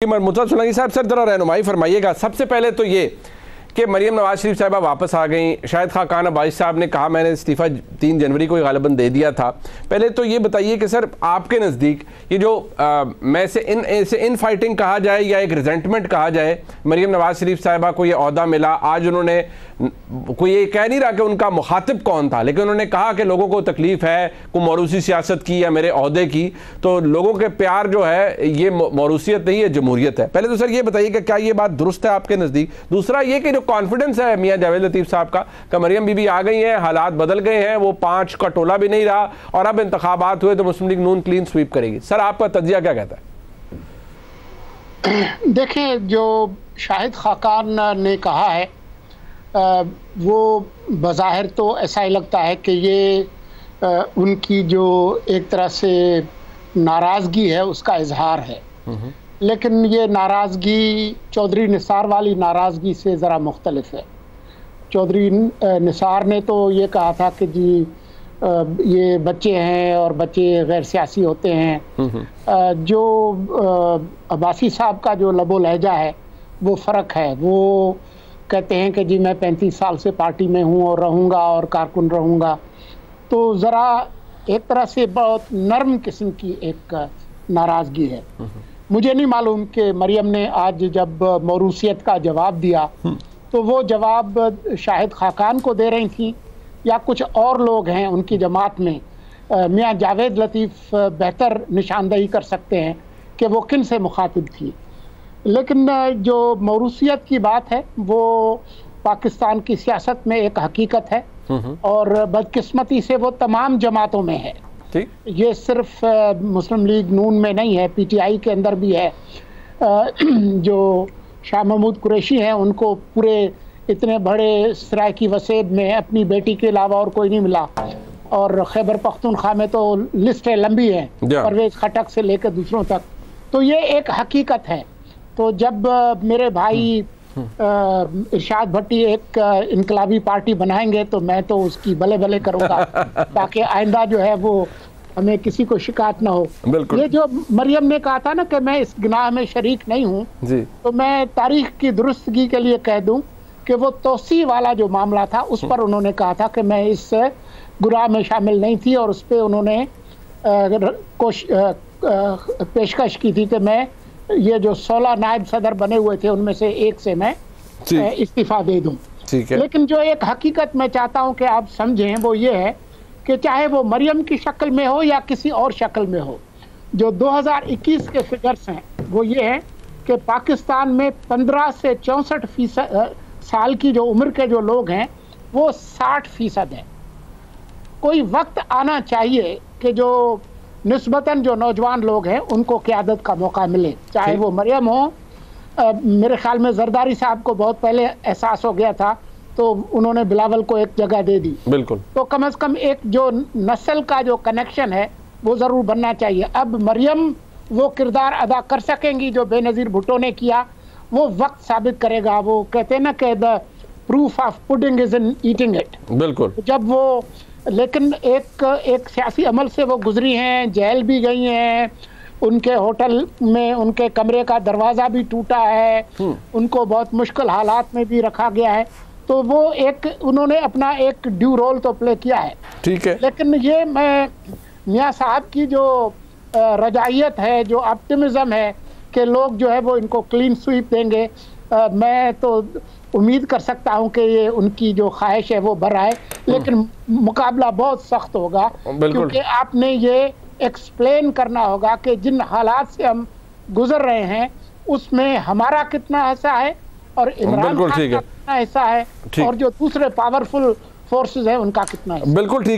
मुतलब सोलंकी साहब, सर जरा रहनुमाई फरमाइएगा। सबसे पहले तो ये कि मरियम नवाज शरीफ साहिबा वापस आ गई। शाहिद खाकान अब्बासी साहब ने कहा मैंने इस्तीफ़ा 3 जनवरी को गालिबन दे दिया था। पहले तो ये बताइए कि सर आपके नज़दीक ये जो मैं इसे इन फाइटिंग कहा जाए या एक रिजेंटमेंट कहा जाए, मरियम नवाज शरीफ साहिबा को ये ओहदा मिला, आज उन्होंने कोई ये कह नहीं रहा कि उनका मुखातिब कौन था, लेकिन उन्होंने कहा कि लोगों को तकलीफ़ है को मौरूसी सियासत की या मेरे ओहदे की, तो लोगों के प्यार जो है ये मौरूसियत नहीं है, जमहूरियत है। पहले तो सर ये बताइए कि क्या ये बात दुरुस्त है आपके नज़दीक? दूसरा ये कि जो कॉन्फिडेंस है मियां जावेद लतीफ़ साहब का कि मरियम बीबी आ गई हैं, हालात बदल गए हैं, वो 5 का टोला भी नहीं रहा और अब इंतखाबात हुए तो मुस्लिम लीग नून क्लीन स्वीप करेगी। सर आपका तज्जिया क्या कहता है? देखें, जो शाहिद खाकान ने कहा है वो बज़ाहिर तो ऐसा ही लगता है कि ये उनकी जो एक तरह से नाराज़गी है उसका इजहार है, लेकिन ये नाराज़गी चौधरी निसार वाली नाराज़गी से ज़रा मुख्तलिफ है। चौधरी निसार ने तो ये कहा था कि जी ये बच्चे हैं और बच्चे गैर सियासी होते हैं। जो अब्बासी साहब का जो लबो लहजा है वो फ़र्क है। वो कहते हैं कि जी मैं 35 साल से पार्टी में हूँ और रहूँगा और कारकुन रहूँगा, तो ज़रा एक तरह से बहुत नरम किस्म की एक नाराज़गी है। मुझे नहीं मालूम कि मरियम ने आज जब मौरूसियत का जवाब दिया तो वो जवाब शाहिद खाकान को दे रही थी या कुछ और लोग हैं उनकी जमात में। मियां जावेद लतीफ़ बेहतर निशानदही कर सकते हैं कि वो किन से मुखातिब थी, लेकिन जो मौरूसियत की बात है वो पाकिस्तान की सियासत में एक हकीकत है और बदकिस्मती से वो तमाम जमातों में है। ये सिर्फ मुस्लिम लीग नून में नहीं है, पीटीआई के अंदर भी है। जो शाह महमूद कुरैशी हैं उनको पूरे इतने बड़े सरायकी वसेब में अपनी बेटी के अलावा और कोई नहीं मिला, और खैबर पख्तूनख्वा में तो लिस्टें लंबी हैं, परवेज खटक से लेकर दूसरों तक। तो ये एक हकीकत है। तो जब मेरे भाई इरशाद भट्टी एक इनकलाबी पार्टी बनाएंगे तो मैं तो उसकी भले भले करूँगा ताकि आइंदा जो है वो हमें किसी को शिकायत ना हो। ये जो मरियम ने कहा था ना कि मैं इस गुनाह में शरीक नहीं हूँ, तो मैं तारीख की दुरुस्तगी के लिए कह दूँ कि वो तोसी वाला जो मामला था उस पर उन्होंने कहा था कि मैं इस गुनाह में शामिल नहीं थी, और उस पर उन्होंने पेशकश की थी कि मैं ये जो 16 नायब सदर बने हुए थे उनमें से एक से मैं इस्तीफा दे दूं। लेकिन जो एक हकीकत मैं चाहता हूं कि आप समझें वो ये है कि चाहे वो मरियम की शक्ल में हो या किसी और शक्ल में हो, जो 2021 के फिगर्स हैं वो ये है कि पाकिस्तान में 15 से 64% साल की जो उम्र के जो लोग हैं वो 60% हैं। कोई वक्त आना चाहिए कि जो निस्बतन जो नौजवान लोग हैं उनको क़यादत का मौका मिले, चाहे वो मरियम हो। मेरे ख्याल में जरदारी साहब को बहुत पहले एहसास हो गया था तो उन्होंने बिलावल को एक जगह दे दी। बिल्कुल। तो कम से कम एक जो नस्ल का जो कनेक्शन है वो ज़रूर बनना चाहिए। अब मरियम वो किरदार अदा कर सकेंगी जो बेनज़ीर भुट्टो ने किया, वो वक्त साबित करेगा। वो कहते हैं ना कि the proof of pudding is in eating it. बिल्कुल। जब वो लेकिन एक सियासी अमल से वो गुजरी हैं, जेल भी गई हैं, उनके होटल में उनके कमरे का दरवाज़ा भी टूटा है, उनको बहुत मुश्किल हालात में भी रखा गया है। तो वो उन्होंने अपना एक ड्यू रोल तो प्ले किया है। ठीक है। लेकिन ये मैं मियां साहब की जो रजायत है, जो ऑप्टिमिज्म है कि लोग जो है वो इनको क्लीन स्वीप देंगे, मैं तो उम्मीद कर सकता हूं कि ये उनकी जो ख्वाहिश है वो बर आए, लेकिन मुकाबला बहुत सख्त होगा क्योंकि आपने ये एक्सप्लेन करना होगा कि जिन हालात से हम गुजर रहे हैं उसमें हमारा कितना हिस्सा है और इमरान खान का कितना हिस्सा है और जो दूसरे पावरफुल फोर्सेस हैं उनका कितना हिस्सा है। बिल्कुल ठीक है।